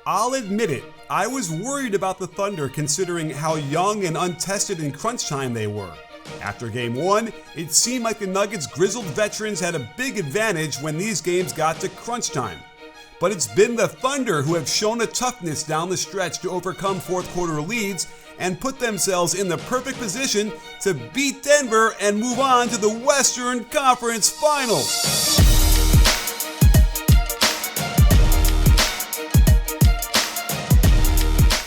I'll admit it, I was worried about the Thunder considering how young and untested in crunch time they were. After Game 1, it seemed like the Nuggets' grizzled veterans had a big advantage when these games got to crunch time. But it's been the Thunder who have shown a toughness down the stretch to overcome fourth quarter leads and put themselves in the perfect position to beat Denver and move on to the Western Conference Finals.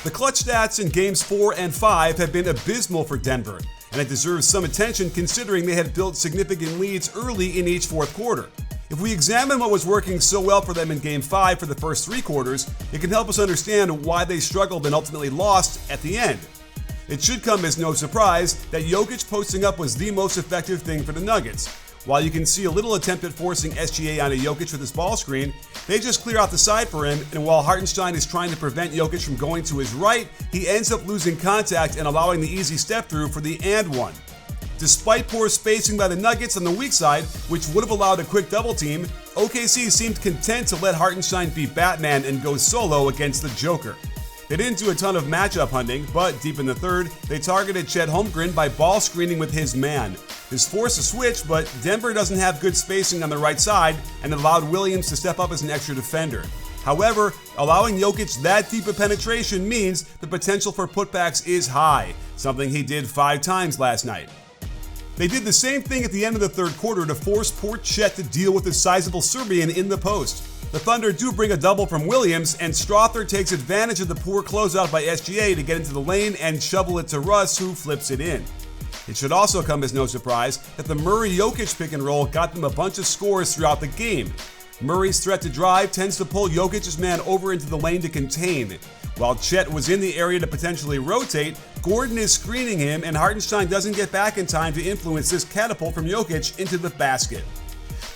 The clutch stats in Games 4 and 5 have been abysmal for Denver, and it deserves some attention considering they had built significant leads early in each fourth quarter. If we examine what was working so well for them in Game 5 for the first 3 quarters, it can help us understand why they struggled and ultimately lost at the end. It should come as no surprise that Jokic posting up was the most effective thing for the Nuggets. While you can see a little attempt at forcing SGA onto Jokic with his ball screen, they just clear out the side for him, and while Hartenstein is trying to prevent Jokic from going to his right, he ends up losing contact and allowing the easy step through for the and one. Despite poor spacing by the Nuggets on the weak side, which would have allowed a quick double team, OKC seemed content to let Hartenstein beat Batman and go solo against the Joker. They didn't do a ton of matchup hunting, but deep in the third, they targeted Chet Holmgren by ball screening with his man. This forced a switch, but Denver doesn't have good spacing on the right side and allowed Williams to step up as an extra defender. However, allowing Jokic that deep of penetration means the potential for putbacks is high, something he did 5 times last night. They did the same thing at the end of the third quarter to force poor Chet to deal with the sizable Serbian in the post. The Thunder do bring a double from Williams, and Strother takes advantage of the poor closeout by SGA to get into the lane and shovel it to Russ, who flips it in. It should also come as no surprise that the Murray-Jokic pick and roll got them a bunch of scores throughout the game. Murray's threat to drive tends to pull Jokic's man over into the lane to contain. While Chet was in the area to potentially rotate, Gordon is screening him, and Hartenstein doesn't get back in time to influence this catapult from Jokic into the basket.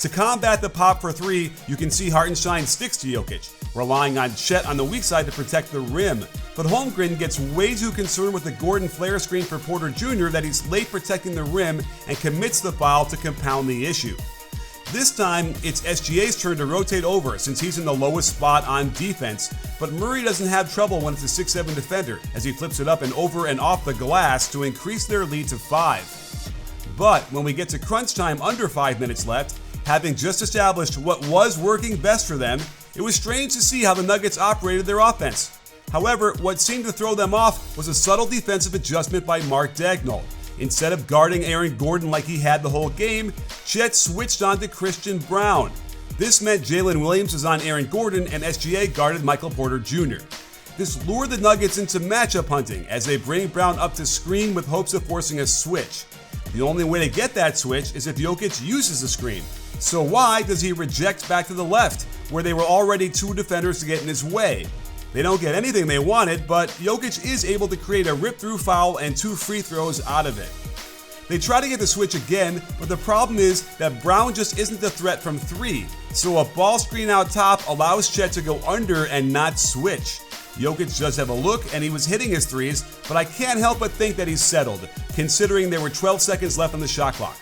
To combat the pop for 3, you can see Hartenstein sticks to Jokic, relying on Chet on the weak side to protect the rim. But Holmgren gets way too concerned with the Gordon flare screen for Porter Jr. that he's late protecting the rim and commits the foul to compound the issue. This time, it's SGA's turn to rotate over since he's in the lowest spot on defense, but Murray doesn't have trouble when it's a 6'7" defender as he flips it up and over and off the glass to increase their lead to 5. But when we get to crunch time under 5 minutes left, having just established what was working best for them, it was strange to see how the Nuggets operated their offense. However, what seemed to throw them off was a subtle defensive adjustment by Mark Daigneault. Instead of guarding Aaron Gordon like he had the whole game, Chet switched on to Christian Brown. This meant Jalen Williams was on Aaron Gordon and SGA guarded Michael Porter Jr. This lured the Nuggets into matchup hunting as they bring Brown up to screen with hopes of forcing a switch. The only way to get that switch is if Jokic uses the screen. So why does he reject back to the left, where they were already 2 defenders to get in his way? They don't get anything they wanted, but Jokic is able to create a rip-through foul and 2 free throws out of it. They try to get the switch again, but the problem is that Brown just isn't the threat from 3, so a ball screen out top allows Chet to go under and not switch. Jokic does have a look, and he was hitting his threes, but I can't help but think that he's settled, considering there were 12 seconds left on the shot clock.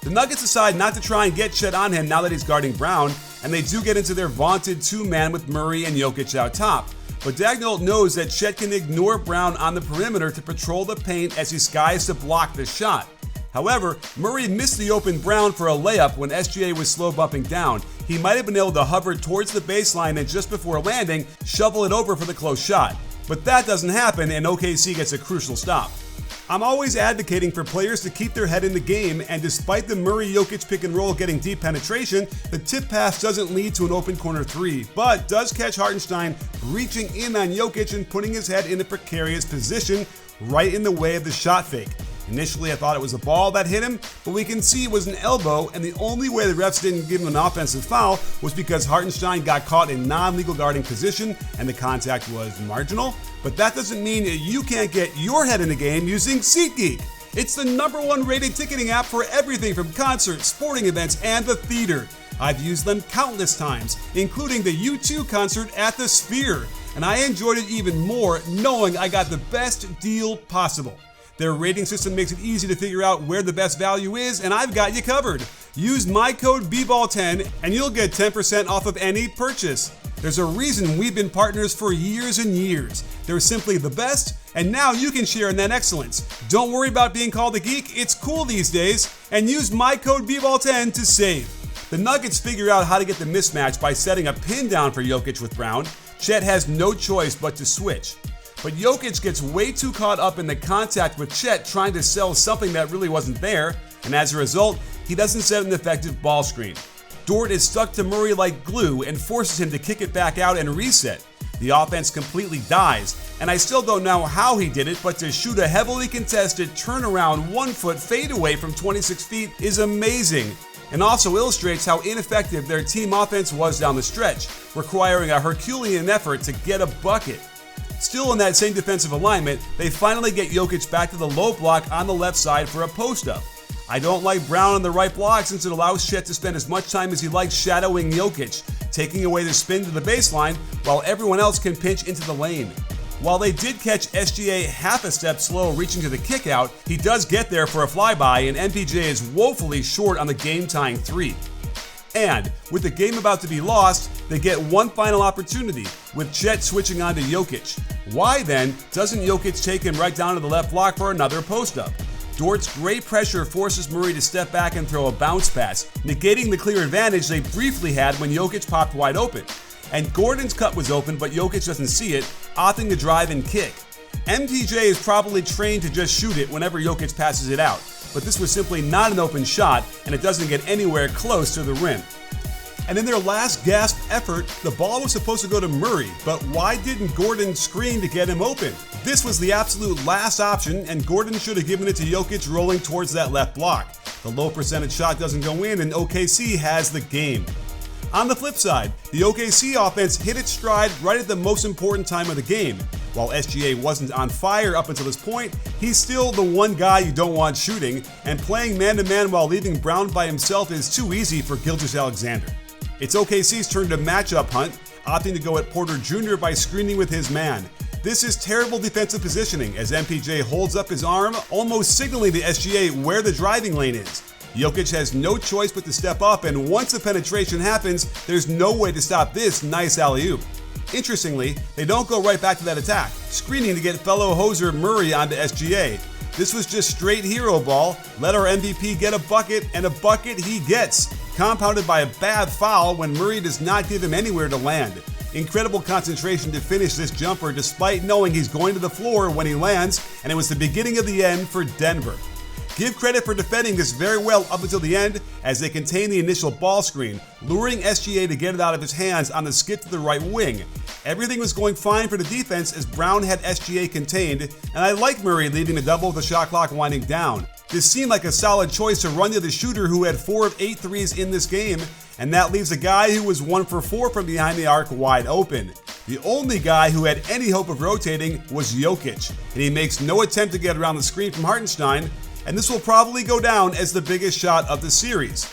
The Nuggets decide not to try and get Chet on him now that he's guarding Brown, and they do get into their vaunted 2-man with Murray and Jokic out top. But Daigneault knows that Chet can ignore Brown on the perimeter to patrol the paint as he skies to block the shot. However, Murray missed the open Brown for a layup when SGA was slow bumping down. He might have been able to hover towards the baseline and just before landing, shovel it over for the close shot. But that doesn't happen, and OKC gets a crucial stop. I'm always advocating for players to keep their head in the game, and despite the Murray-Jokic pick and roll getting deep penetration, the tip pass doesn't lead to an open corner 3, but does catch Hartenstein reaching in on Jokic and putting his head in a precarious position right in the way of the shot fake. Initially, I thought it was a ball that hit him, but we can see it was an elbow, and the only way the refs didn't give him an offensive foul was because Hartenstein got caught in non-legal guarding position and the contact was marginal. But that doesn't mean you can't get your head in the game using SeatGeek. It's the #1 rated ticketing app for everything from concerts, sporting events, and the theater. I've used them countless times, including the U2 concert at the Sphere, and I enjoyed it even more knowing I got the best deal possible. Their rating system makes it easy to figure out where the best value is, and I've got you covered. Use my code BBALL10 and you'll get 10% off of any purchase. There's a reason we've been partners for years and years. They're simply the best, and now you can share in that excellence. Don't worry about being called a geek, it's cool these days, and use my code BBALL10 to save. The Nuggets figure out how to get the mismatch by setting a pin down for Jokic with Brown. Chet has no choice but to switch. But Jokic gets way too caught up in the contact with Chet trying to sell something that really wasn't there, and as a result, he doesn't set an effective ball screen. Dort is stuck to Murray like glue and forces him to kick it back out and reset. The offense completely dies, and I still don't know how he did it, but to shoot a heavily contested turnaround 1-foot fadeaway from 26 feet is amazing, and also illustrates how ineffective their team offense was down the stretch, requiring a Herculean effort to get a bucket. Still in that same defensive alignment, they finally get Jokic back to the low block on the left side for a post-up. I don't like Brown on the right block since it allows Chet to spend as much time as he likes shadowing Jokic, taking away the spin to the baseline while everyone else can pinch into the lane. While they did catch SGA half a step slow reaching to the kickout, he does get there for a flyby and MPJ is woefully short on the game-tying three. And with the game about to be lost, they get one final opportunity, with Chet switching on to Jokic. Why then doesn't Jokic take him right down to the left block for another post-up? Dort's great pressure forces Murray to step back and throw a bounce pass, negating the clear advantage they briefly had when Jokic popped wide open. And Gordon's cut was open, but Jokic doesn't see it, opting to drive and kick. MPJ is probably trained to just shoot it whenever Jokic passes it out, but this was simply not an open shot, and it doesn't get anywhere close to the rim. And in their last gasp effort, the ball was supposed to go to Murray, but why didn't Gordon screen to get him open? This was the absolute last option, and Gordon should have given it to Jokic rolling towards that left block. The low percentage shot doesn't go in, and OKC has the game. On the flip side, the OKC offense hit its stride right at the most important time of the game. While SGA wasn't on fire up until this point, he's still the one guy you don't want shooting, and playing man-to-man while leaving Brown by himself is too easy for Gilgeous-Alexander. It's OKC's turn to matchup hunt, opting to go at Porter Jr. by screening with his man. This is terrible defensive positioning as MPJ holds up his arm, almost signaling to SGA where the driving lane is. Jokic has no choice but to step up, and once the penetration happens, there's no way to stop this nice alley-oop. Interestingly, they don't go right back to that attack, screening to get fellow hoser Murray onto SGA. This was just straight hero ball, let our MVP get a bucket, and a bucket he gets, compounded by a bad foul when Murray does not give him anywhere to land. Incredible concentration to finish this jumper despite knowing he's going to the floor when he lands, and it was the beginning of the end for Denver. Give credit for defending this very well up until the end as they contain the initial ball screen, luring SGA to get it out of his hands on the skip to the right wing. Everything was going fine for the defense as Brown had SGA contained, and I like Murray leading the double with the shot clock winding down. This seemed like a solid choice to run to the shooter who had 4 of 8 threes in this game, and that leaves a guy who was 1 for 4 from behind the arc wide open. The only guy who had any hope of rotating was Jokic, and he makes no attempt to get around the screen from Hartenstein, and this will probably go down as the biggest shot of the series.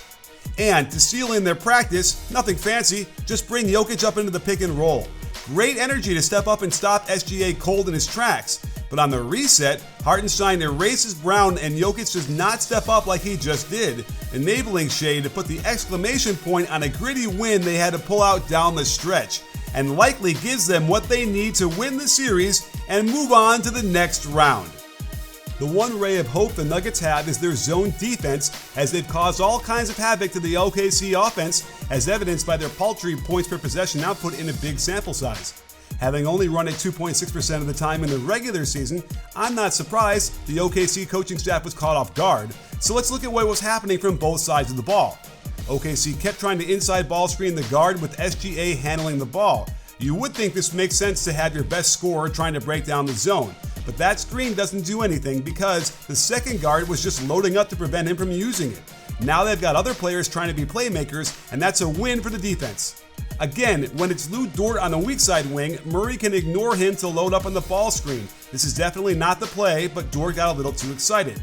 And to seal in their practice, nothing fancy, just bring Jokic up into the pick and roll. Great energy to step up and stop SGA cold in his tracks, but on the reset, Hartenstein erases Brown and Jokic does not step up like he just did, enabling Shea to put the exclamation point on a gritty win they had to pull out down the stretch, and likely gives them what they need to win the series and move on to the next round. The one ray of hope the Nuggets have is their zone defense, as they've caused all kinds of havoc to the OKC offense, as evidenced by their paltry points per possession output in a big sample size. Having only run it 2.6% of the time in the regular season, I'm not surprised the OKC coaching staff was caught off guard, so let's look at what was happening from both sides of the ball. OKC kept trying to inside ball screen the guard with SGA handling the ball. You would think this makes sense to have your best scorer trying to break down the zone, but that screen doesn't do anything because the second guard was just loading up to prevent him from using it. Now they've got other players trying to be playmakers, and that's a win for the defense. Again, when it's Lou Dort on the weak side wing, Murray can ignore him to load up on the ball screen. This is definitely not the play, but Dort got a little too excited.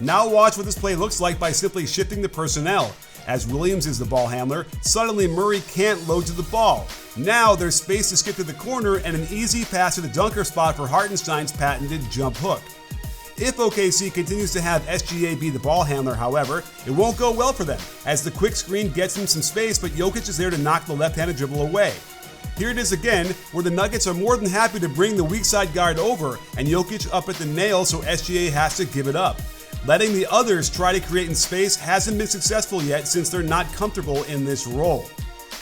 Now watch what this play looks like by simply shifting the personnel. As Williams is the ball handler, suddenly Murray can't load to the ball. Now there's space to skip to the corner and an easy pass to the dunker spot for Hartenstein's patented jump hook. If OKC continues to have SGA be the ball handler, however, it won't go well for them, as the quick screen gets him some space, but Jokic is there to knock the left-handed dribble away. Here it is again, where the Nuggets are more than happy to bring the weak side guard over, and Jokic up at the nail, so SGA has to give it up. Letting the others try to create in space hasn't been successful yet since they're not comfortable in this role.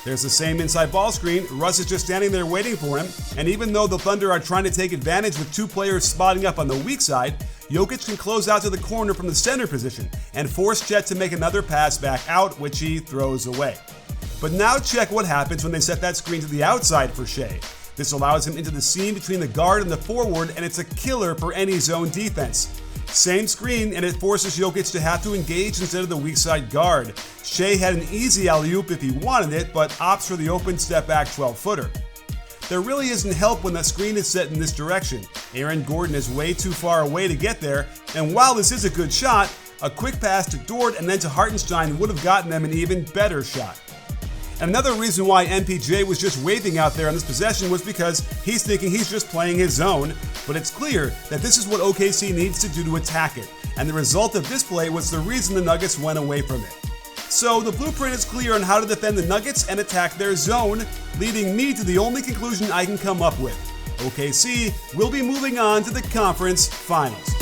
There's the same inside ball screen, Russ is just standing there waiting for him, and even though the Thunder are trying to take advantage with two players spotting up on the weak side, Jokic can close out to the corner from the center position and force Chet to make another pass back out, which he throws away. But now check what happens when they set that screen to the outside for Shea. This allows him into the seam between the guard and the forward, and it's a killer for any zone defense. Same screen, and it forces Jokic to have to engage instead of the weak side guard. Shea had an easy alley-oop if he wanted it, but opts for the open step-back 12-footer. There really isn't help when the screen is set in this direction. Aaron Gordon is way too far away to get there, and while this is a good shot, a quick pass to Dort and then to Hartenstein would have gotten them an even better shot. And another reason why MPJ was just waving out there on this possession was because he's thinking he's just playing his zone, but it's clear that this is what OKC needs to do to attack it, and the result of this play was the reason the Nuggets went away from it. So the blueprint is clear on how to defend the Nuggets and attack their zone, leading me to the only conclusion I can come up with. OKC will be moving on to the conference finals.